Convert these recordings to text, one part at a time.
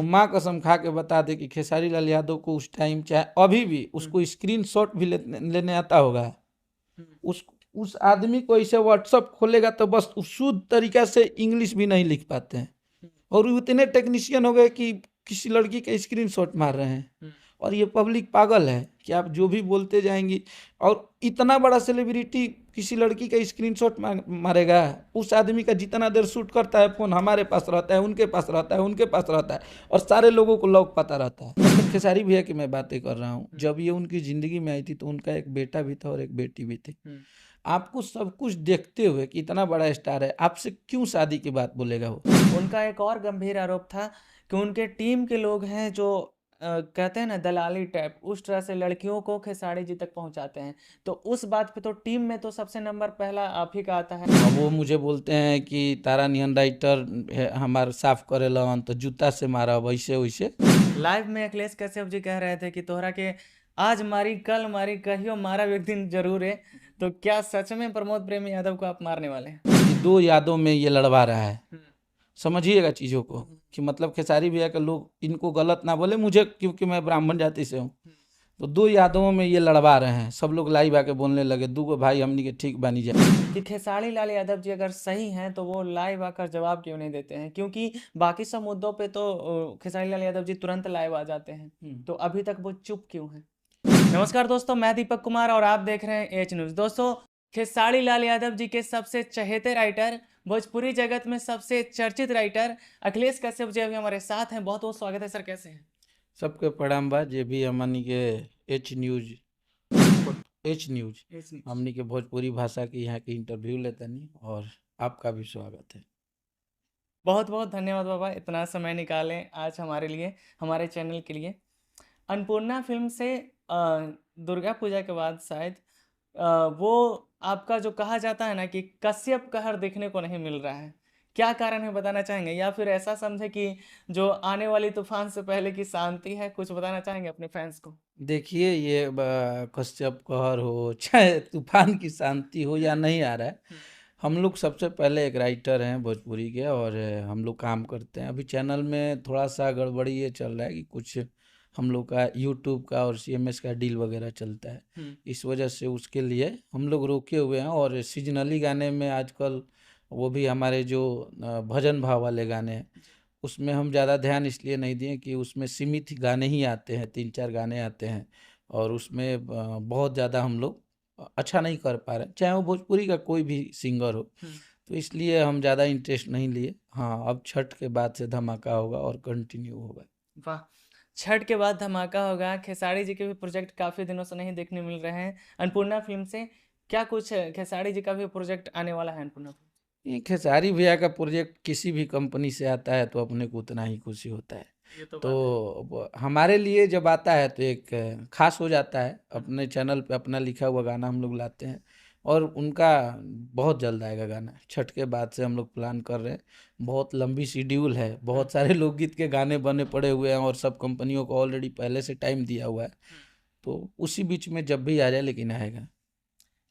तो माँ कसम खा के बता दे कि खेसारी लाल यादव को उस टाइम चाहे अभी भी उसको स्क्रीनशॉट भी लेने आता होगा। उस आदमी को ऐसे व्हाट्सअप खोलेगा तो बस शुद्ध तरीका से इंग्लिश भी नहीं लिख पाते हैं, और इतने टेक्नीशियन हो गए कि किसी लड़की का स्क्रीनशॉट मार रहे हैं। और ये पब्लिक पागल है कि आप जो भी बोलते जाएंगी, और इतना बड़ा सेलिब्रिटी किसी लड़की का स्क्रीनशॉट मारेगा। उस आदमी का जितना देर शूट करता है फोन हमारे पास रहता है, उनके पास रहता है, उनके पास रहता है, और सारे लोगों को लॉक पता रहता है। मतलब खेसारी भैया की मैं बातें कर रहा हूँ, जब ये उनकी जिंदगी में आई थी तो उनका एक बेटा भी था और एक बेटी भी थी। आपको सब कुछ देखते हुए कि इतना बड़ा स्टार है, आपसे क्यों शादी की बात बोलेगा वो? उनका एक और गंभीर आरोप था कि उनके टीम के लोग हैं जो कहते हैं ना दलाली टाइप, उस तरह से लड़कियों को खेसारी जी तक पहुंचाते हैं। तो उस बात पे तो टीम में तो सबसे नंबर पहला आप ही का आता है। अब वो मुझे बोलते हैं कि तारा नियन राइटर हमारे साफ करेला तो जूता से मारा वैसे वैसे। लाइव में अखिलेश कश्यप जी कह रहे थे कि तोहरा के आज मारी कल मारी कहियो मारा एक दिन जरूर है। तो क्या सच में प्रमोद प्रेमी यादव को आप मारने वाले हैं? कि दो यादों में ये लड़वा रहा है, समझिएगा चीज़ों को, कि मतलब खेसारी भैया के लोग इनको गलत ना बोले मुझे, क्योंकि मैं ब्राह्मण जाति से हूँ। तो दो यादवों में ये लड़वा रहे हैं। सब लोग लाइव आके बोलने लगे दूगो भाई हमनी के ठीक बनी जाए। कि खेसारी लाल यादव जी अगर सही हैं तो वो लाइव आकर जवाब क्यों नहीं देते हैं? क्योंकि बाकी सब मुद्दों पे तो खेसारी लाल यादव जी तुरंत लाइव आ जाते हैं, तो अभी तक वो चुप क्यों हैं? नमस्कार दोस्तों, मैं दीपक कुमार और आप देख रहे हैं एच न्यूज़। दोस्तों, खेसारी लाल यादव जी के सबसे चहेते राइटर, भोजपुरी जगत में सबसे चर्चित राइटर अखिलेश कश्यप जी अभी हमारे साथ हैं। बहुत बहुत स्वागत है सर, कैसे हैं? सबके प्रणाम बा, जे भी हमनी के एच न्यूज हमनी के भोजपुरी भाषा की यहाँ की इंटरव्यू लेतनी, और आपका भी स्वागत है। बहुत बहुत धन्यवाद बाबा, इतना समय निकालें आज हमारे लिए, हमारे चैनल के लिए। अन्नपूर्णा फिल्म से दुर्गा पूजा के बाद शायद वो आपका जो कहा जाता है ना कि कश्यप कहर देखने को नहीं मिल रहा है, क्या कारण है बताना चाहेंगे? या फिर ऐसा समझे कि जो आने वाली तूफान से पहले की शांति है, कुछ बताना चाहेंगे अपने फैंस को? देखिए ये कश्यप कहर हो चाहे तूफान की शांति हो या नहीं आ रहा है, हम लोग सबसे पहले एक राइटर हैं भोजपुरी के, और हम लोग काम करते हैं। अभी चैनल में थोड़ा सा गड़बड़ी ये चल रहा है कि कुछ हम लोग का यूट्यूब का और सीएमएस का डील वगैरह चलता है, इस वजह से उसके लिए हम लोग रोके हुए हैं। और सीजनली गाने में आजकल वो भी हमारे जो भजन भाव वाले गाने हैं उसमें हम ज़्यादा ध्यान इसलिए नहीं दिए कि उसमें सीमित गाने ही आते हैं, 3-4 गाने आते हैं, और उसमें बहुत ज़्यादा हम लोग अच्छा नहीं कर पा रहे, चाहे वो भोजपुरी का कोई भी सिंगर हो। तो इसलिए हम ज़्यादा इंटरेस्ट नहीं लिए। हाँ, अब छठ के बाद से धमाका होगा और कंटिन्यू होगा। वाह! छठ के बाद धमाका होगा। खेसारी जी के भी प्रोजेक्ट काफ़ी दिनों से नहीं देखने मिल रहे हैं अन्नपूर्णा फ़िल्म से। क्या कुछ खेसारी जी का भी प्रोजेक्ट आने वाला है अन्नपूर्णा फ़िल्म? ये खेसारी भैया का प्रोजेक्ट किसी भी कंपनी से आता है तो अपने को उतना ही खुशी होता है। ये तो तो बात है। हमारे लिए जब आता है तो एक खास हो जाता है। अपने चैनल पे अपना लिखा हुआ गाना हम लोग लाते हैं, और उनका बहुत जल्द आएगा गाना। छठ के बाद से हम लोग प्लान कर रहे हैं। बहुत लंबी शेड्यूल है, बहुत सारे लोकगीत के गाने बने पड़े हुए हैं, और सब कंपनियों को ऑलरेडी पहले से टाइम दिया हुआ है। तो उसी बीच में जब भी आ जाए, लेकिन आएगा।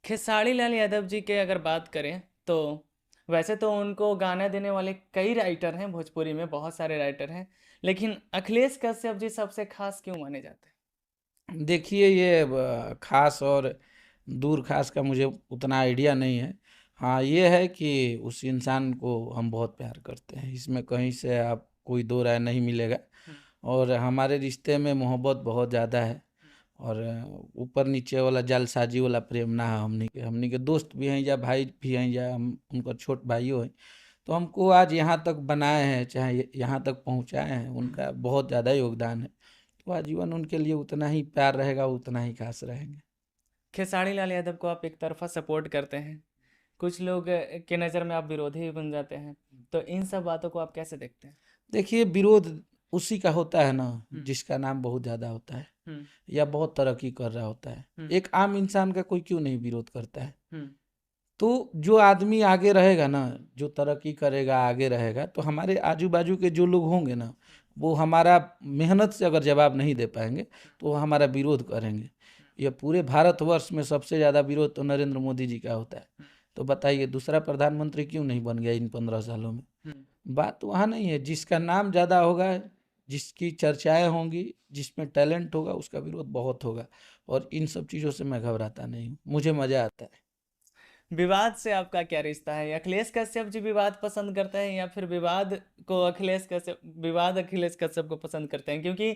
खेसारी लाल यादव जी के अगर बात करें तो वैसे तो उनको गाना देने वाले कई राइटर हैं, भोजपुरी में बहुत सारे राइटर हैं, लेकिन अखिलेश कश्यप जी सबसे खास क्यों माने जाते हैं? देखिए ये खास और दूर खास का मुझे उतना आइडिया नहीं है। हाँ, ये है कि उस इंसान को हम बहुत प्यार करते हैं, इसमें कहीं से आप कोई दो राय नहीं मिलेगा। और हमारे रिश्ते में मोहब्बत बहुत ज़्यादा है, और ऊपर नीचे वाला जालसाजी वाला प्रेम ना है। हमनी के दोस्त भी हैं या भाई भी हैं, या हम उनका छोट भाइयों हैं। तो हमको आज यहाँ तक बनाए हैं, चाहे यहाँ तक पहुँचाए हैं, उनका बहुत ज़्यादा योगदान है। तो आजीवन उनके लिए उतना ही प्यार रहेगा, उतना ही खास रहेंगे। खेसारी लाल यादव को आप एक तरफा सपोर्ट करते हैं, कुछ लोग के नज़र में आप विरोधी भी बन जाते हैं, तो इन सब बातों को आप कैसे देखते हैं? देखिए विरोध उसी का होता है ना जिसका नाम बहुत ज़्यादा होता है या बहुत तरक्की कर रहा होता है। एक आम इंसान का कोई क्यों नहीं विरोध करता है? तो जो आदमी आगे रहेगा ना, जो तरक्की करेगा, आगे रहेगा, तो हमारे आजू बाजू के जो लोग होंगे ना, वो हमारा मेहनत से अगर जवाब नहीं दे पाएंगे तो वो हमारा विरोध करेंगे। ये पूरे भारतवर्ष में सबसे ज़्यादा विरोध तो नरेंद्र मोदी जी का होता है। तो बताइए दूसरा प्रधानमंत्री क्यों नहीं बन गया इन 15 सालों में? बात वहाँ नहीं है, जिसका नाम ज़्यादा होगा, जिसकी चर्चाएं होंगी, जिसमें टैलेंट होगा, उसका विरोध बहुत होगा। और इन सब चीज़ों से मैं घबराता नहीं हूँ, मुझे मज़ा आता है। विवाद से आपका क्या रिश्ता है? अखिलेश कश्यप जी विवाद पसंद करते हैं या फिर विवाद अखिलेश कश्यप को पसंद करते हैं? क्योंकि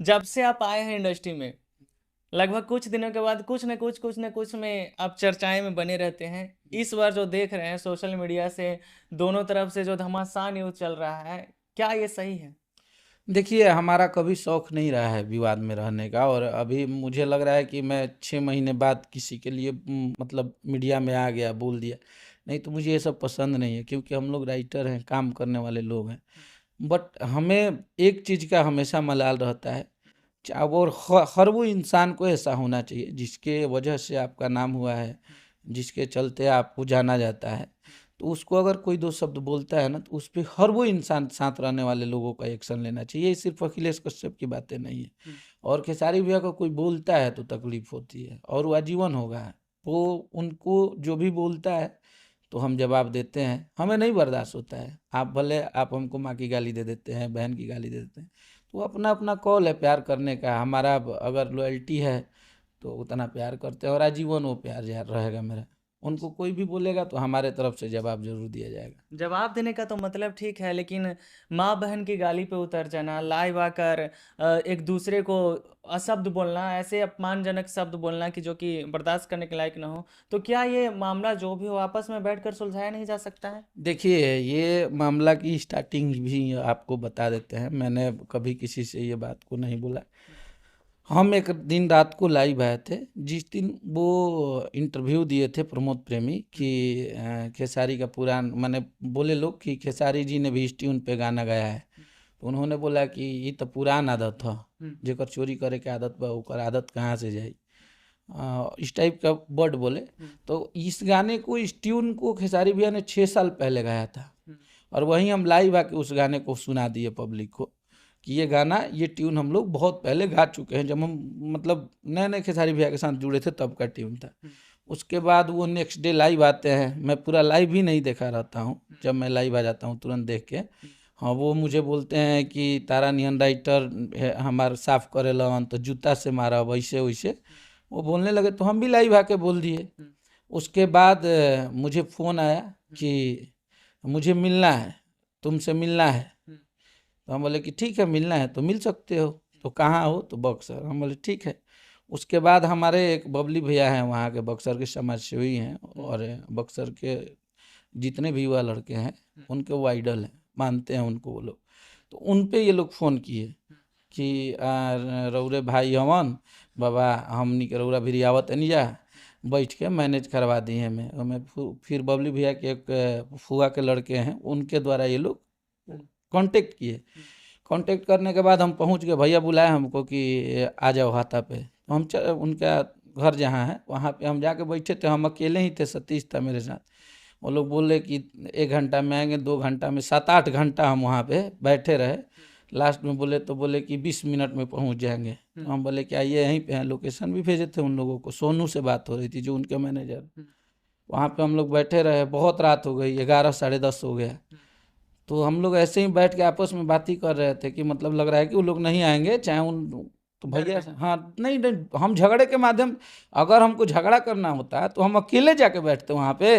जब से आप आए हैं इंडस्ट्री में, लगभग कुछ दिनों के बाद कुछ न कुछ में आप चर्चाएं में बने रहते हैं। इस बार जो देख रहे हैं सोशल मीडिया से दोनों तरफ से जो घमासान न्यूज चल रहा है, क्या ये सही है? देखिए, हमारा कभी शौक नहीं रहा है विवाद में रहने का, और अभी मुझे लग रहा है कि मैं 6 महीने बाद किसी के लिए मतलब मीडिया में आ गया, बोल दिया। नहीं तो मुझे ये सब पसंद नहीं है, क्योंकि हम लोग राइटर हैं, काम करने वाले लोग हैं। बट हमें एक चीज़ का हमेशा मलाल रहता है, और हर वो इंसान को ऐसा होना चाहिए जिसके वजह से आपका नाम हुआ है, जिसके चलते आपको जाना जाता है। तो उसको अगर कोई दो शब्द बोलता है ना, तो उस पर हर वो इंसान, साथ रहने वाले लोगों का एक्शन लेना चाहिए। ये सिर्फ अखिलेश कश्यप की बातें नहीं है। और खेसारी भैया को कोई बोलता है तो तकलीफ होती है, और वो आजीवन होगा। वो उनको जो भी बोलता है तो हम जवाब देते हैं, हमें नहीं बर्दाश्त होता है। आप भले आप हमको माँ की गाली दे देते हैं, बहन की गाली दे देते हैं, तो अपना अपना कॉल है प्यार करने का। हमारा अगर लॉयल्टी है तो उतना प्यार करते हैं, और आजीवन वो प्यार यार रहेगा मेरा। उनको कोई भी बोलेगा तो हमारे तरफ से जवाब जरूर दिया जाएगा। जवाब देने का तो मतलब ठीक है, लेकिन माँ बहन की गाली पे उतर जाना, लाइव आकर एक दूसरे को अशब्द बोलना, ऐसे अपमानजनक शब्द बोलना कि जो कि बर्दाश्त करने के लायक ना हो, तो क्या ये मामला जो भी हो आपस में बैठकर सुलझाया नहीं जा सकता है? देखिए, ये मामला की स्टार्टिंग भी आपको बता देते हैं। मैंने कभी किसी से ये बात को नहीं बोला। हम एक दिन रात को लाइव आए थे, जिस दिन वो इंटरव्यू दिए थे प्रमोद प्रेमी कि खेसारी का पुरान, मैंने बोले लोग कि खेसारी जी ने भी इस ट्यून पे गाना गाया है, तो उन्होंने बोला कि ये तो पुरान आदत है, जेकर चोरी करे के आदत बा ओकर आदत कहाँ से जाई, इस टाइप का वर्ड बोले। तो इस गाने को, इस ट्यून को खेसारी भैया ने 6 साल पहले गाया था, और वहीं हम लाइव आके उस गाने को सुना दिए पब्लिक को कि ये गाना, ये ट्यून हम लोग बहुत पहले गा चुके हैं, जब हम मतलब नए नए खेसारी भैया के साथ जुड़े थे तब का ट्यून था। उसके बाद वो नेक्स्ट डे लाइव आते हैं, मैं पूरा लाइव ही नहीं देखा रहता हूँ, जब मैं लाइव आ जाता हूँ तुरंत देख के। हाँ, वो मुझे बोलते हैं कि तारा नियन राइटर हमारे साफ करे लन तो जूता से मारा, वैसे वैसे वो बोलने लगे, तो हम भी लाइव आके बोल दिए। उसके बाद मुझे फ़ोन आया कि मुझे मिलना है, तुमसे मिलना है। तो हम बोले कि ठीक है, मिलना है तो मिल सकते हो, तो कहाँ हो, तो बक्सर। हम बोले ठीक है। उसके बाद हमारे एक बबली भैया हैं, वहाँ के बक्सर के समाज सेवी हैं, और बक्सर के जितने भी युवा लड़के हैं उनके वो आइडल हैं, मानते हैं उनको वो लोग। तो उन पे ये लोग फ़ोन किए कि रौरे भाई हवन बाबा, हमनी के रौरा भी आवत नहीं जा, बैठ के मैनेज करवा दी है। मैं फिर बबली भैया के एक फुआ के लड़के हैं, उनके द्वारा ये लोग कांटेक्ट किए। कांटेक्ट करने के बाद हम पहुंच गए, भैया बुलाए हमको कि आ जाओ हाथा पे। तो हम उनका घर जहाँ है वहाँ पे हम जाके बैठे थे। हम अकेले ही थे, सतीश था मेरे साथ। वो लोग बोले कि 1 घंटा में आएंगे, 2 घंटा में, 7-8 घंटा हम वहाँ पे बैठे रहे। लास्ट में बोले कि 20 मिनट में पहुँच जाएंगे। तो हम बोले कि आइए, यहीं पे हैं। लोकेशन भी भेजे थे उन लोगों को, सोनू से बात हो रही थी जो उनके मैनेजर। वहाँ पे हम लोग बैठे रहे, बहुत रात हो गई, 11 साढ़े 10 हो गया। तो हम लोग ऐसे ही बैठ के आपस में बात ही कर रहे थे कि मतलब लग रहा है कि वो लोग नहीं आएंगे, चाहे उन, तो भैया हाँ, नहीं नहीं, हम झगड़े के माध्यम, अगर हमको झगड़ा करना होता तो हम अकेले जाके बैठते वहाँ पे।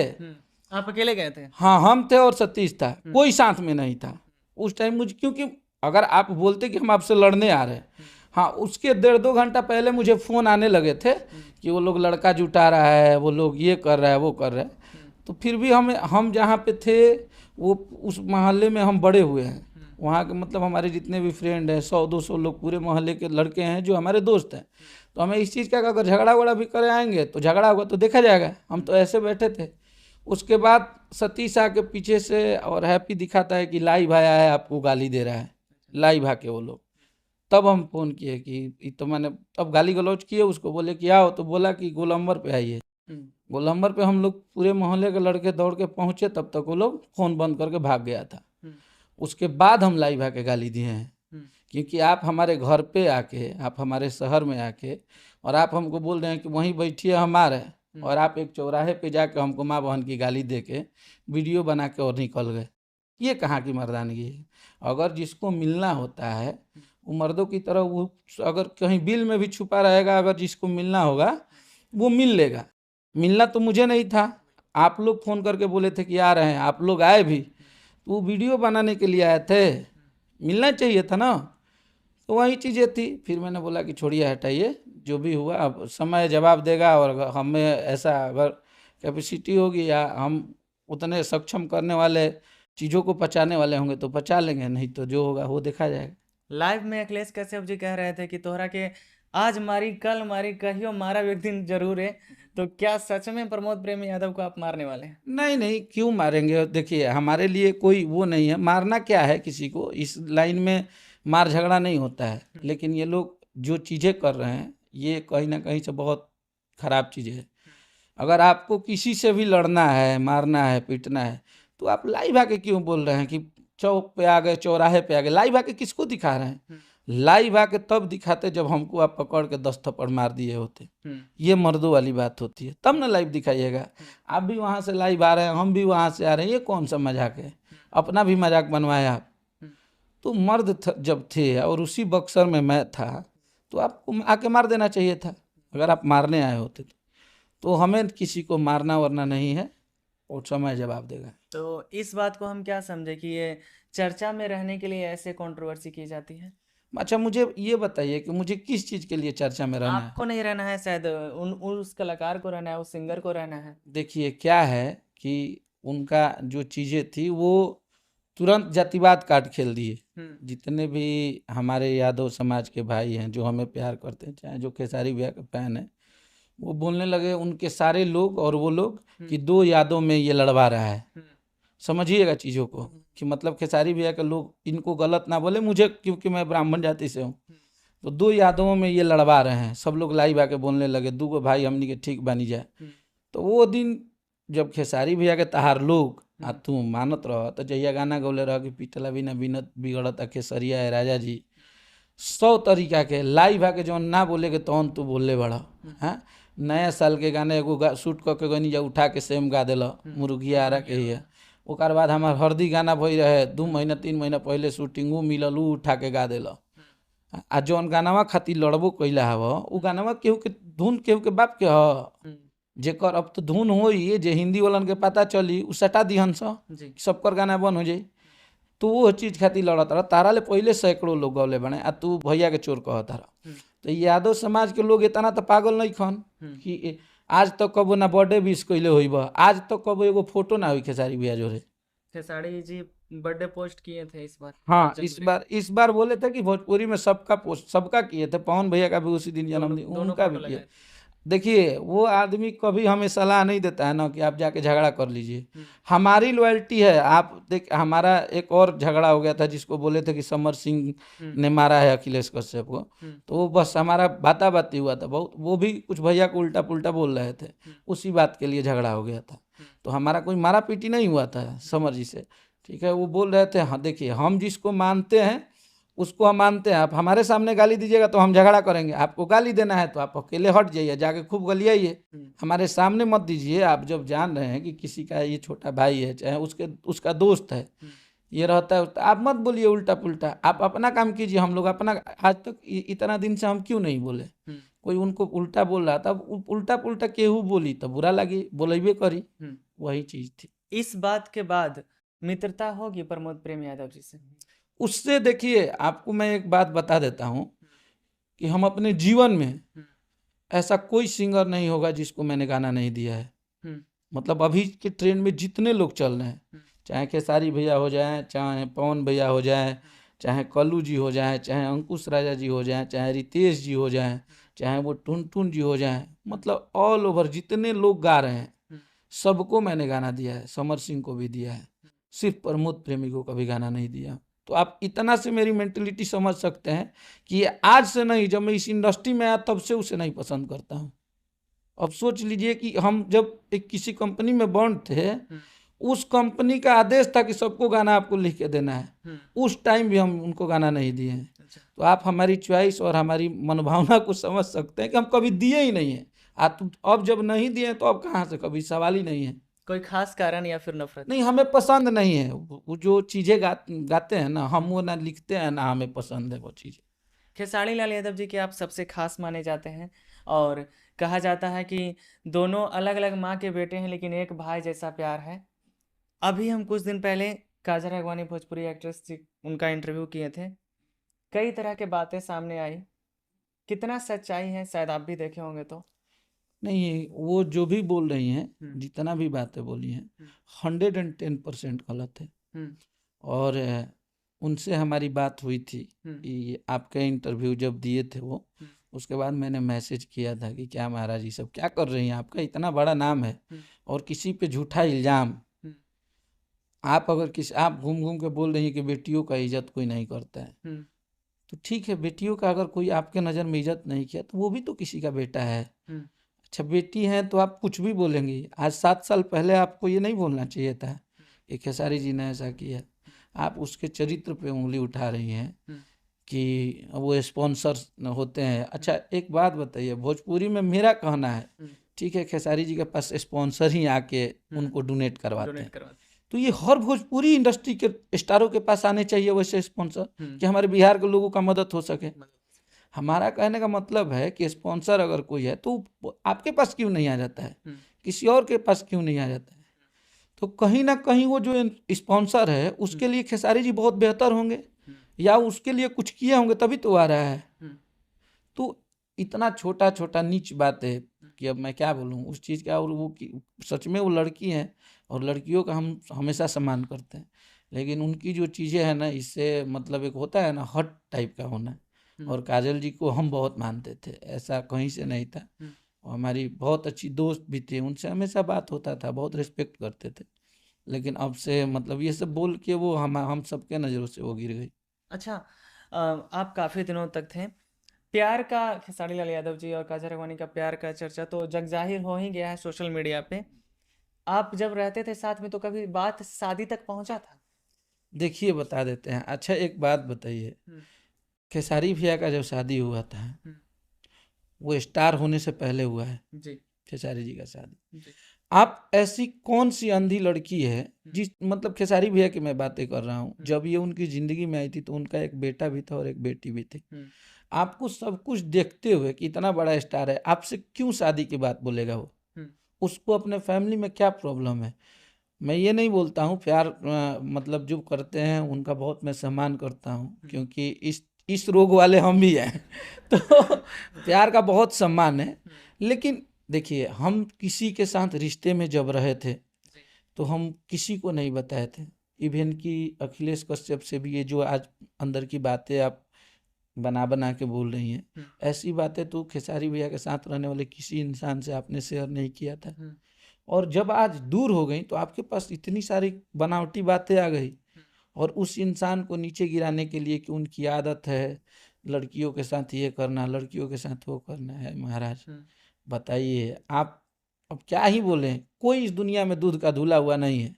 आप अकेले गए थे? हाँ, हम थे और सतीश था, कोई साथ में नहीं था उस टाइम। मुझे, क्योंकि अगर आप बोलते कि हम आपसे लड़ने आ रहे हैं, हाँ, उसके 1.5-2 घंटा पहले मुझे फ़ोन आने लगे थे कि वो लोग लड़का जुटा रहा है, वो लोग ये कर रहा है, वो कर रहा है। तो फिर भी हम जहाँ पे थे, वो उस मोहल्ले में हम बड़े हुए हैं। वहाँ के मतलब हमारे जितने भी फ्रेंड हैं, 100-200 लोग पूरे मोहल्ले के लड़के हैं जो हमारे दोस्त हैं। तो हमें इस चीज़ का अगर झगड़ा वगड़ा भी करे आएंगे तो झगड़ा होगा तो देखा जाएगा। हम तो ऐसे बैठे थे। उसके बाद सतीश आके पीछे से और हैप्पी दिखाता है कि लाइव आया है, आपको गाली दे रहा है, लाइव आके वो लोग। तब हम फ़ोन किए कि तो मैंने तब गाली गलौज किए उसको, बोले कि आओ, तो बोला कि गोलंबर पे आइए। गोलंबर पे हम लोग पूरे मोहल्ले के लड़के दौड़ के पहुंचे, तब तक वो लोग फ़ोन बंद करके भाग गया था। उसके बाद हम लाइव आके गाली दिए हैं, क्योंकि आप हमारे घर पे आके, आप हमारे शहर में आके, और आप हमको बोल रहे हैं कि वहीं बैठिए हम आ रहे हैं, और आप एक चौराहे पे जाके हमको माँ बहन की गाली दे के वीडियो बना के और निकल गए। ये कहाँ की मर्दानगी है? अगर जिसको मिलना होता है वो मर्दों की तरह, वो अगर कहीं बिल में भी छुपा रहेगा, अगर जिसको मिलना होगा वो मिल लेगा। मिलना तो मुझे नहीं था, आप लोग फ़ोन करके बोले थे कि आ रहे हैं, आप लोग आए भी, तो वो वीडियो बनाने के लिए आए थे, मिलना चाहिए था ना। तो वही चीज़ें थी। फिर मैंने बोला कि छोड़िए, हटाइए, जो भी हुआ अब समय जवाब देगा। और अगर हमें ऐसा अगर कैपेसिटी होगी या हम उतने सक्षम करने वाले चीज़ों को पचाने वाले होंगे तो पचा लेंगे, नहीं तो जो होगा वो देखा जाएगा। लाइव में अखिलेश कश्यप जी कह रहे थे कि तोहरा के आज मारी कल मारी कहियो मारा एक दिन जरूर है। तो क्या सच में प्रमोद प्रेम यादव को आप मारने वाले हैं? नहीं नहीं, क्यों मारेंगे? देखिए, हमारे लिए कोई वो नहीं है, मारना क्या है किसी को, इस लाइन में मार झगड़ा नहीं होता है। लेकिन ये लोग जो चीज़ें कर रहे हैं ये कहीं ना कहीं से बहुत ख़राब चीज़ें है। अगर आपको किसी से भी लड़ना है, मारना है, पीटना है, तो आप लाइव आके क्यों बोल रहे हैं कि चौक पे आ गए, चौराहे पे आ गए? लाइव आके किसको दिखा रहे हैं? लाइव आके तब दिखाते जब हमको आप पकड़ के 10 थप्पड़ मार दिए होते। ये मर्दों वाली बात होती है, तब ना लाइव दिखाइएगा। आप भी वहाँ से लाइव आ रहे हैं, हम भी वहाँ से आ रहे हैं, ये कौन सा मजाक है? अपना भी मजाक बनवाए आप। तो मर्द जब थे और उसी बक्सर में मैं था, तो आपको आके मार देना चाहिए था अगर आप मारने आए होते तो हमें किसी को मारना वरना नहीं है, और समय जवाब देगा। तो इस बात को हम क्या समझे कि ये चर्चा में रहने के लिए ऐसे कंट्रोवर्सी की जाती है? अच्छा, मुझे ये बताइए कि मुझे किस चीज़ के लिए चर्चा में रहना है? आपको नहीं रहना है, शायद उस कलाकार को रहना है, उस सिंगर को रहना है। देखिए, क्या है कि उनका जो चीज़ें थी वो तुरंत जातिवाद काट खेल दिए। जितने भी हमारे यादव समाज के भाई हैं जो हमें प्यार करते हैं, चाहे जो खेसारी भैया के फैन हैं, वो बोलने लगे उनके सारे लोग और वो लोग कि दो यादों में ये लड़वा रहा है। समझिएगा चीज़ों को, कि मतलब खेसारी भैया के लोग इनको गलत ना बोले, मुझे, क्योंकि मैं ब्राह्मण जाति से हूँ, तो दो यादवों में ये लड़वा रहे हैं। सब लोग लाइव आके बोलने लगे, दू गो भाई हमनी के ठीक बनी जाए। तो वो दिन जब खेसारी भैया के तहार लोग आ तू मानत रह, तो जहिया गाना गौले रह कि पीटला बिना बिनत बिगड़त खेसरिया है राजा जी, 100 तरीका के लाइव आके जौन ना बोले के तौन तू बोलले बड़ा। हाँ, नया साल के गाने एगो शूट करके गनी जा उठा के सेम गा दिल, मुर्गिया आरा के ही। ओकर बाद हमार हरदी गाना भई रहे 2 महीना 3 महीना पहले शूटिंगो मिलल, उ उठा के गा दिल। आ जौन गानावा खातिर लड़बो कैला हव, उ गानावा केहू के धुन केहू के बाप के ह, जेकर अब तो धुन होई, जे हिंदी वालन के पता चली उ सटा दिहन स, सबकर गाना बंद हो जाई। तो वो चीज़ खातिर लड़त रहा। तारा ले पहले सैकड़ों लोग गौले बने, आ तू भैया के चोर कहत रहा। तो यादव समाज के लोग इतना तो पागल नहीं खन कि आज तक कबो ना बर्थडे विश कैले होई बा, आज तक कबो एगो फोटो ना हुई खेसारी भैया जोरे। खेसारी जी बर्थडे पोस्ट किए थे इस बार। हाँ, इस बार बोले थे कि भोजपुरी में सबका पोस्ट, सबका किए थे। पवन भैया का भी उसी दिन जन्मदिन, उनका भी किए। देखिए, वो आदमी कभी हमें सलाह नहीं देता है ना कि आप जाके झगड़ा कर लीजिए। हमारी लॉयल्टी है। आप देख, हमारा एक और झगड़ा हो गया था जिसको बोले थे कि समर सिंह ने मारा है अखिलेश कश्यप को, तो वो बस हमारा बाता बाती हुआ था बहुत, वो भी कुछ भैया को उल्टा पुल्टा बोल रहे थे, उसी बात के लिए झगड़ा हो गया था। तो हमारा कोई मारा पीटी नहीं हुआ था समर जी से, ठीक है। वो बोल रहे थे, हाँ देखिए, हम जिसको मानते हैं उसको हम मानते हैं। आप हमारे सामने गाली दीजिएगा तो हम झगड़ा करेंगे, आपको गाली देना है तो आप अकेले हट जाइए, जाके खूब गलियाइए, हमारे सामने मत दीजिए। आप जब जान रहे हैं कि किसी का ये छोटा भाई है, चाहे उसका दोस्त है, ये रहता है, तो आप मत बोलिए उल्टा पुल्टा, आप अपना काम कीजिए। हम लोग अपना, आज तक इतना दिन से हम क्यों नहीं बोले? कोई उनको उल्टा बोल रहा था, उल्टा पुल्टा केहू बोली तो बुरा लगी, बोलेबे करी, वही चीज थी। इस बात के बाद मित्रता होगी प्रमोद प्रेम यादव जी से? उससे देखिए, आपको मैं एक बात बता देता हूँ कि हम अपने जीवन में ऐसा कोई सिंगर नहीं होगा जिसको मैंने गाना नहीं दिया है। मतलब अभी के ट्रेंड में जितने लोग चल रहे हैं, चाहे खेसारी भैया हो जाए, चाहे पवन भैया हो जाए, चाहे कल्लू जी हो जाए, चाहे अंकुश राजा जी हो जाए, चाहे रितेश जी हो जाए, चाहे वो टुनटुन जी हो जाए, मतलब ऑल ओवर जितने लोग गा रहे हैं सबको मैंने गाना दिया है। समर सिंह को भी दिया है, सिर्फ प्रमोद प्रेमी को कभी गाना नहीं दिया। तो आप इतना से मेरी मेंटलिटी समझ सकते हैं कि ये आज से नहीं, जब मैं इस इंडस्ट्री में आया तब से उसे नहीं पसंद करता हूँ। अब सोच लीजिए कि हम जब एक किसी कंपनी में बॉन्ड थे, उस कंपनी का आदेश था कि सबको गाना आपको लिख के देना है, उस टाइम भी हम उनको गाना नहीं दिए हैं। तो आप हमारी चॉइस और हमारी मनोभावना को समझ सकते हैं कि हम कभी दिए ही नहीं है। अब जब नहीं दिए तो अब कहाँ से, कभी सवाल ही नहीं है। कोई खास कारण या फिर नफरत? नहीं, हमें पसंद नहीं है वो जो चीजें गाते हैं ना, हम वो ना लिखते हैं ना हमें पसंद है वो चीजें। खेसारी लाल यादव जी के आप सबसे खास माने जाते हैं और कहा जाता है कि दोनों अलग अलग माँ के बेटे हैं लेकिन एक भाई जैसा प्यार है। अभी हम कुछ दिन पहले काजल राघवानी भोजपुरी एक्ट्रेस जी उनका इंटरव्यू किए थे, कई तरह के बातें सामने आई, कितना सच्चाई है शायद आप भी देखे होंगे तो। नहीं, वो जो भी बोल रही हैं, जितना भी बातें बोली हैं, हम्म। 110% गलत है। हम्म। और उनसे हमारी बात हुई थी हम्म। कि आपका इंटरव्यू जब दिए थे वो, हम्म। उसके बाद मैंने मैसेज किया था कि क्या महाराज जी सब क्या कर रही हैं, आपका इतना बड़ा नाम है और किसी पे झूठा इल्ज़ाम, आप अगर आप घूम घूम के बोल रही हैं कि बेटियों का इज्जत कोई नहीं करता है, तो ठीक है, बेटियों का अगर कोई आपके नज़र में इज्जत नहीं किया तो वो भी तो किसी का बेटा है। अच्छा, बेटी है तो आप कुछ भी बोलेंगी। आज 7 साल पहले आपको ये नहीं बोलना चाहिए था कि खेसारी जी ने ऐसा किया। आप उसके चरित्र पे उंगली उठा रही हैं कि वो स्पॉन्सर्स होते हैं। अच्छा, एक बात बताइए, भोजपुरी में मेरा कहना है, ठीक है, खेसारी जी के पास स्पॉन्सर ही आके उनको डोनेट करवाते हैं, तो ये हर भोजपुरी इंडस्ट्री के स्टारों के पास आने चाहिए वैसे स्पॉन्सर कि हमारे बिहार के लोगों का मदद हो सके। हमारा कहने का मतलब है कि स्पॉन्सर अगर कोई है तो आपके पास क्यों नहीं आ जाता है, किसी और के पास क्यों नहीं आ जाता है? तो कहीं ना कहीं वो जो स्पॉन्सर है उसके लिए खेसारी जी बहुत बेहतर होंगे या उसके लिए कुछ किए होंगे तभी तो आ रहा है। तो इतना छोटा छोटा नीच बात है कि अब मैं क्या बोलूँ उस चीज़ का। और वो सच में वो लड़की हैं और लड़कियों का हम हमेशा सम्मान करते हैं, लेकिन उनकी जो चीज़ें हैं ना, इससे मतलब एक होता है ना हट टाइप का होना। और काजल जी को हम बहुत मानते थे, ऐसा कहीं से नहीं था। और हमारी बहुत अच्छी दोस्त भी थी, उनसे हमेशा बात होता था, बहुत रिस्पेक्ट करते थे। लेकिन अब से मतलब ये सब बोल के वो हम सबके नज़रों से वो गिर गई। अच्छा, आप काफ़ी दिनों तक थे, प्यार का खेसारी लाल यादव जी और काजल राघवानी का प्यार का चर्चा तो जग जाहिर हो ही गया है सोशल मीडिया पे। आप जब रहते थे साथ में तो कभी बात शादी तक पहुंचा था? देखिए, बता देते हैं। अच्छा, एक बात बताइए, खेसारी भैया का जब शादी हुआ था वो स्टार होने से पहले हुआ है जी। खेसारी जी का शादी। जी। आप ऐसी कौन सी अंधी लड़की है जिस मतलब खेसारी भैया की मैं बातें कर रहा हूँ, जब ये उनकी जिंदगी में आई थी तो उनका एक बेटा भी था और एक बेटी भी थी। आपको सब कुछ देखते हुए कि इतना बड़ा स्टार है, आपसे क्यों शादी की बात बोलेगा वो? उसको अपने फैमिली में क्या प्रॉब्लम है? मैं ये नहीं बोलता हूँ प्यार मतलब जो करते हैं उनका बहुत मैं सम्मान करता हूँ, क्योंकि इस रोग वाले हम भी हैं तो प्यार का बहुत सम्मान है। लेकिन देखिए, हम किसी के साथ रिश्ते में जब रहे थे तो हम किसी को नहीं बताए थे, इवन कि अखिलेश कश्यप से भी। ये जो आज अंदर की बातें आप बना बना के बोल रही हैं, ऐसी बातें तो खेसारी भैया के साथ रहने वाले किसी इंसान से आपने शेयर नहीं किया था। और जब आज दूर हो गई तो आपके पास इतनी सारी बनावटी बातें आ गई, और उस इंसान को नीचे गिराने के लिए कि उनकी आदत है लड़कियों के साथ ये करना, लड़कियों के साथ वो करना है। महाराज बताइए, आप अब क्या ही बोलें, कोई इस दुनिया में दूध का धुला हुआ नहीं है।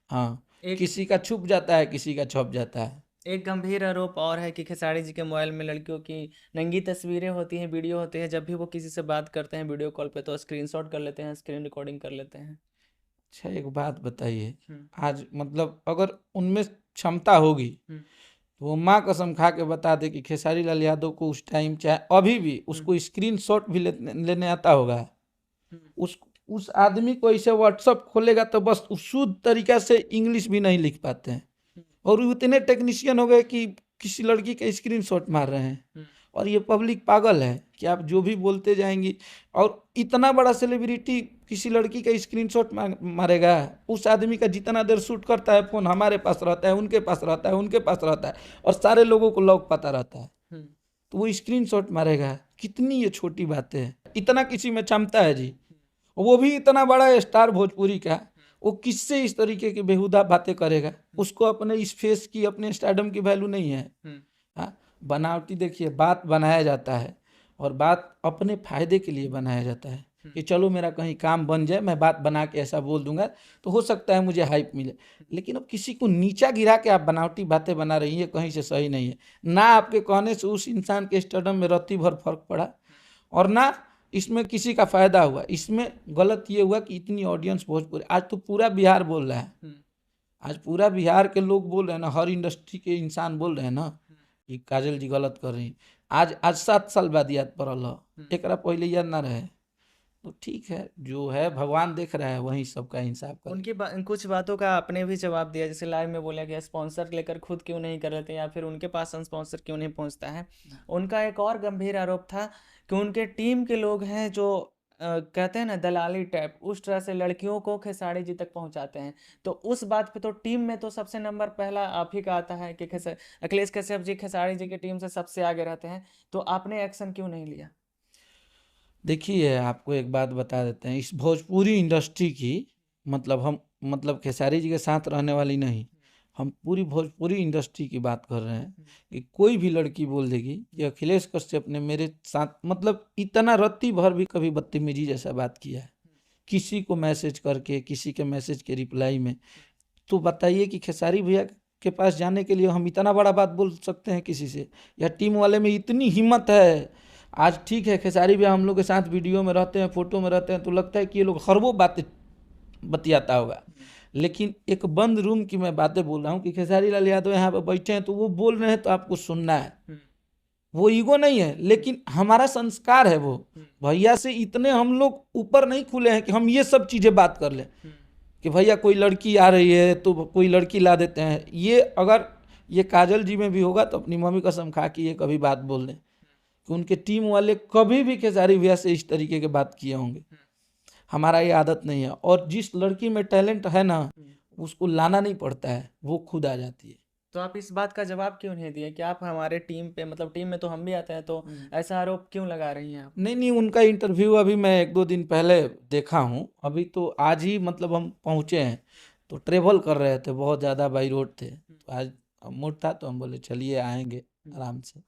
हाँ, किसी का छुप जाता है, किसी का छुप जाता है। एक गंभीर आरोप और है कि खेसारी जी के मोबाइल में लड़कियों की नंगी तस्वीरें होती हैं, वीडियो होते हैं, जब भी वो किसी से बात करते हैं वीडियो कॉल पे तो स्क्रीनशॉट कर लेते हैं, स्क्रीन रिकॉर्डिंग कर लेते हैं। अच्छा, एक बात बताइए, आज मतलब अगर उनमें क्षमता होगी तो वो माँ कसम खा के बता दे कि खेसारी लाल यादव को उस टाइम चाहे अभी भी उसको स्क्रीनशॉट भी लेने आता होगा। उस आदमी को ऐसे व्हाट्सअप खोलेगा तो बस शुद्ध तरीका से इंग्लिश भी नहीं लिख पाते हैं, और इतने टेक्नीशियन हो गए कि किसी लड़की का स्क्रीनशॉट मार रहे हैं। और ये पब्लिक पागल है कि आप जो भी बोलते जाएंगी, और इतना बड़ा सेलिब्रिटी किसी लड़की का स्क्रीनशॉट मारेगा। उस आदमी का जितना देर शूट करता है फोन हमारे पास रहता है, उनके पास रहता है, उनके पास रहता है, और सारे लोगों को लॉक पता रहता है, तो वो स्क्रीनशॉट मारेगा। कितनी ये छोटी बात है, इतना किसी में क्षमता है जी, वो भी इतना बड़ा स्टार भोजपुरी का, वो किससे इस तरीके की बेहुदा बातें करेगा? उसको अपने इस फेस की, अपने स्टारडम की वैल्यू नहीं है। हाँ, बनावटी देखिए, बात बनाया जाता है और बात अपने फायदे के लिए बनाया जाता है कि चलो मेरा कहीं काम बन जाए, मैं बात बना के ऐसा बोल दूंगा तो हो सकता है मुझे हाइप मिले। लेकिन अब किसी को नीचा गिरा के आप बनावटी बातें बना रही है, कहीं से सही नहीं है। ना आपके कहने से उस इंसान के स्टारडम में रत्ती भर फर्क पड़ा, और ना इसमें किसी का फायदा हुआ? इसमें गलत ये हुआ कि इतनी ऑडियंस भोजपुरी, आज तो पूरा बिहार बोल रहा है, आज पूरा बिहार के लोग बोल रहे हैं ना, हर इंडस्ट्री के इंसान बोल रहे हैं ना कि काजल जी गलत कर रही। आज आज 7 साल बाद याद पड़ल ह, एकरा पहले याद ना रहे। तो ठीक है, जो है भगवान देख रहा है, वही सबका इंसाफ करे। उनकी कुछ बातों का आपने भी जवाब दिया, जैसे लाइव में बोला गया स्पॉन्सर लेकर खुद क्यों नहीं कर लेते, या फिर उनके पास स्पॉन्सर क्यों नहीं पहुंचता है। उनका एक और गंभीर आरोप था कि उनके टीम के लोग हैं जो कहते हैं ना दलाली टाइप, उस तरह से लड़कियों को खेसारी जी तक पहुंचाते हैं। तो उस बात पे तो टीम में तो सबसे नंबर पहला आप ही का आता है कि अखिलेश कश्यप जी खेसारी जी की टीम से सबसे आगे रहते हैं, तो आपने एक्शन क्यों नहीं लिया? देखिए, आपको एक बात बता देते हैं, इस भोजपुरी इंडस्ट्री की मतलब खेसारी जी के साथ रहने वाली नहीं, हम पूरी भोजपुरी इंडस्ट्री की बात कर रहे हैं कि कोई भी लड़की बोल देगी कि अखिलेश कश्यप ने मेरे साथ इतना रत्ती भर भी कभी बदतमीजी जैसा बात किया है, किसी को मैसेज करके, किसी के मैसेज के रिप्लाई में, तो बताइए कि खेसारी भैया के पास जाने के लिए हम इतना बड़ा बात बोल सकते हैं किसी से, या टीम वाले में इतनी हिम्मत है? आज ठीक है, खेसारी भैया हम लोग के साथ वीडियो में रहते हैं, फोटो में रहते हैं, तो लगता है कि ये लोग खरबों बातें बतियाता होगा, लेकिन एक बंद रूम की मैं बातें बोल रहा हूँ कि खेसारी लाल यादव यहाँ पे बैठे हैं तो वो बोल रहे हैं तो आपको सुनना है। वो ईगो नहीं है, लेकिन हमारा संस्कार है। वो भैया से इतने हम लोग ऊपर नहीं खुले हैं कि हम ये सब चीज़ें बात कर लें कि भैया कोई लड़की आ रही है तो कोई लड़की ला देते हैं। ये अगर ये काजल जी में भी होगा तो अपनी मम्मी कसम खा के ये कभी बात बोल लें कि उनके टीम वाले कभी भी खेसारी भैया से इस तरीके के बात किए होंगे। हमारा ये आदत नहीं है, और जिस लड़की में टैलेंट है ना, उसको लाना नहीं पड़ता है, वो खुद आ जाती है। तो आप इस बात का जवाब क्यों नहीं दिए कि आप हमारे टीम पे, मतलब टीम में तो हम भी आते हैं, तो ऐसा आरोप क्यों लगा रही हैं आप? नहीं नहीं, उनका इंटरव्यू अभी मैं 1-2 दिन पहले देखा हूँ, अभी तो आज ही हम पहुँचे हैं, तो ट्रेवल कर रहे थे, बहुत ज़्यादा बाई रोड थे, तो आज मूड था तो हम बोले चलिए आएंगे आराम से।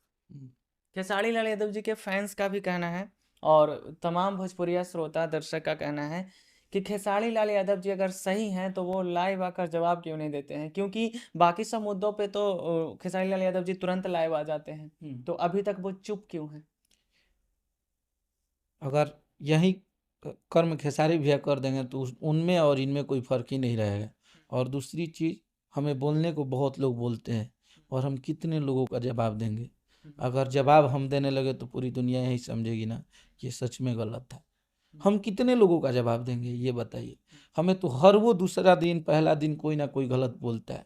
खेसारी लाल यादव जी के फैंस का भी कहना है और तमाम भोजपुरिया श्रोता दर्शक का कहना है कि खेसारी लाल यादव जी अगर सही हैं तो वो लाइव आकर जवाब क्यों नहीं देते हैं, क्योंकि बाकी सब मुद्दों पे तो खेसारी लाल यादव जी तुरंत लाइव आ जाते हैं, तो अभी तक वो चुप क्यों हैं? अगर यही कर्म खेसारी भैया कर देंगे तो उनमें और इनमें कोई फर्क ही नहीं रहेगा। और दूसरी चीज़, हमें बोलने को बहुत लोग बोलते हैं, और हम कितने लोगों का जवाब देंगे? अगर जवाब हम देने लगे तो पूरी दुनिया यही समझेगी ना कि ये सच में गलत था। हम कितने लोगों का जवाब देंगे ये बताइए? हमें तो हर वो दूसरा दिन पहला दिन कोई ना कोई गलत बोलता है,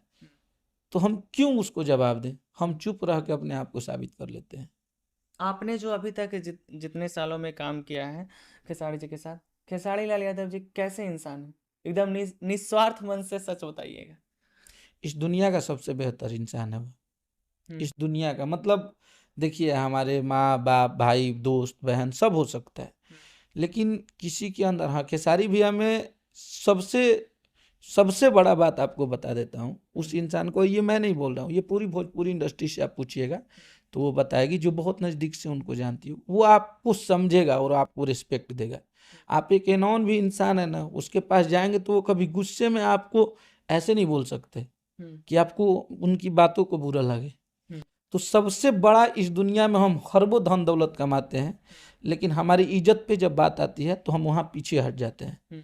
तो हम क्यों उसको जवाब दें? हम चुप रह के अपने आप को साबित कर लेते हैं। आपने जो अभी तक जितने सालों में काम किया है खेसारी जी के साथ, खेसारी लाल यादव जी कैसे इंसान है? एकदम निस्वार्थ मन से सच बताइएगा। इस दुनिया का सबसे बेहतर इंसान है वो, इस दुनिया का देखिए, हमारे माँ बाप भाई दोस्त बहन सब हो सकता है, लेकिन किसी के अंदर, हाँ, खेसारी भैया में सबसे सबसे बड़ा बात आपको बता देता हूँ, उस इंसान को, ये मैं नहीं बोल रहा हूँ, ये पूरी भोजपुरी इंडस्ट्री से आप पूछिएगा तो वो बताएगी, जो बहुत नज़दीक से उनको जानती हो, वो आपको समझेगा और आपको रिस्पेक्ट देगा। आप एक एनॉन भी इंसान है ना, उसके पास जाएंगे तो वो कभी गुस्से में आपको ऐसे नहीं बोल सकते कि आपको उनकी बातों को बुरा लगे। तो सबसे बड़ा इस दुनिया में हम खरबों धन दौलत कमाते हैं, लेकिन हमारी इज्जत पे जब बात आती है तो हम वहाँ पीछे हट जाते हैं।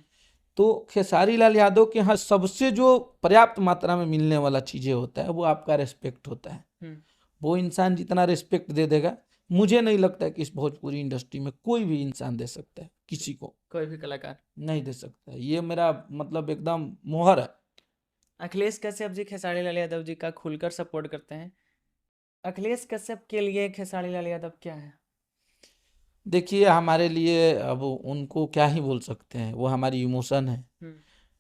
तो खेसारी लाल यादव के यहाँ सबसे जो पर्याप्त मात्रा में मिलने वाला चीज़ें होता है वो आपका रिस्पेक्ट होता है। वो इंसान जितना रिस्पेक्ट दे देगा, मुझे नहीं लगता है कि इस भोजपुरी इंडस्ट्री में कोई भी इंसान दे सकता है, किसी को कोई भी कलाकार नहीं दे सकता है। ये मेरा एकदम मोहर है। अखिलेश कश्यप जी खेसारी लाल यादव जी का खुलकर सपोर्ट करते हैं। अखिलेश कश्यप के लिए खेसारी लाल यादव क्या है? देखिए, हमारे लिए अब उनको क्या ही बोल सकते हैं, वो हमारी इमोशन है।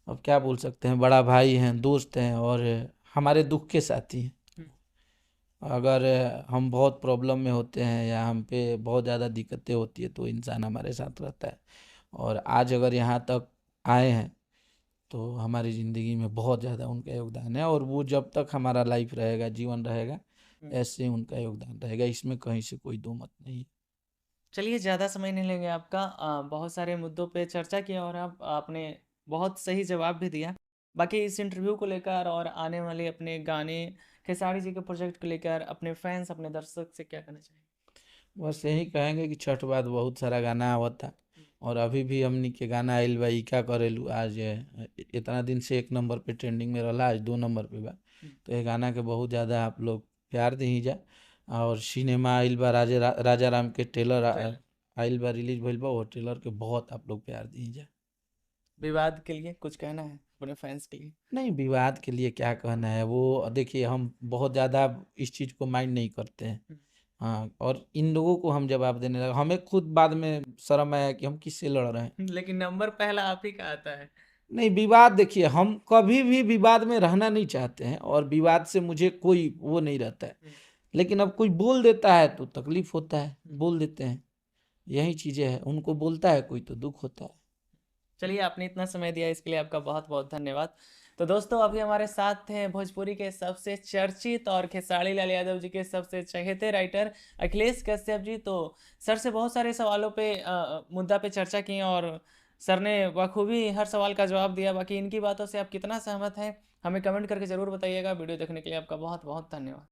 अब क्या बोल सकते हैं, बड़ा भाई हैं, दोस्त हैं, और हमारे दुख के साथी हैं। अगर हम बहुत प्रॉब्लम में होते हैं या हम पे बहुत ज़्यादा दिक्कतें होती है तो इंसान हमारे साथ रहता है। और आज अगर यहाँ तक आए हैं तो हमारी ज़िंदगी में बहुत ज़्यादा उनका योगदान है, और वो जब तक हमारा लाइफ रहेगा, जीवन रहेगा, ऐसे उनका योगदान रहेगा, इसमें कहीं से कोई दो मत नहीं है। चलिए, ज़्यादा समय नहीं लेंगे आपका। बहुत सारे मुद्दों पे चर्चा की और आपने बहुत सही जवाब भी दिया। बाकी इस इंटरव्यू को लेकर और आने वाले अपने गाने, खेसारी जी के प्रोजेक्ट को लेकर अपने फैंस, अपने दर्शक से क्या कहना चाहिए? बस यही कहेंगे कि छठ बाद बहुत सारा गाना आवत था और अभी भी हमनी के गाना आइल बा ई का करेलू आज इतना दिन से 1 नंबर पे ट्रेंडिंग में रहा, आज 2 नंबर पे बा। तो ये गाना के बहुत ज़्यादा आप लोग प्यार दी जा। और सिनेमा आइल बा राजा राम के ट्रेलर आइल बा, रिलीज भइल बा, वो ट्रेलर के बहुत आप लोग प्यार दी जा। विवाद के लिए कुछ कहना है अपने फैंस के लिए? नहीं, विवाद के लिए क्या कहना है, वो देखिए हम बहुत ज़्यादा इस चीज़ को माइंड नहीं करते हैं। हाँ, और इन लोगों को हम जवाब देने लगे, हमें खुद बाद में शर्म आया कि हम किससे लड़ रहे हैं। लेकिन नंबर पहला आप ही का आता है। नहीं, विवाद देखिए हम कभी भी विवाद में रहना नहीं चाहते हैं और विवाद से मुझे कोई वो नहीं रहता है। लेकिन अब कोई बोल देता है तो तकलीफ होता है, बोल देते हैं, यही चीज़ें हैं। उनको बोलता है कोई तो दुख होता है। चलिए, आपने इतना समय दिया इसके लिए आपका बहुत बहुत धन्यवाद। तो दोस्तों, अभी हमारे साथ थे भोजपुरी के सबसे चर्चित और खेसारी लाल यादव जी के सबसे चहेते राइटर अखिलेश कश्यप जी। तो सर से बहुत सारे सवालों पे मुद्दा पे चर्चा की और सर ने बखूबी हर सवाल का जवाब दिया। बाकी इनकी बातों से आप कितना सहमत हैं हमें कमेंट करके ज़रूर बताइएगा। वीडियो देखने के लिए आपका बहुत बहुत धन्यवाद।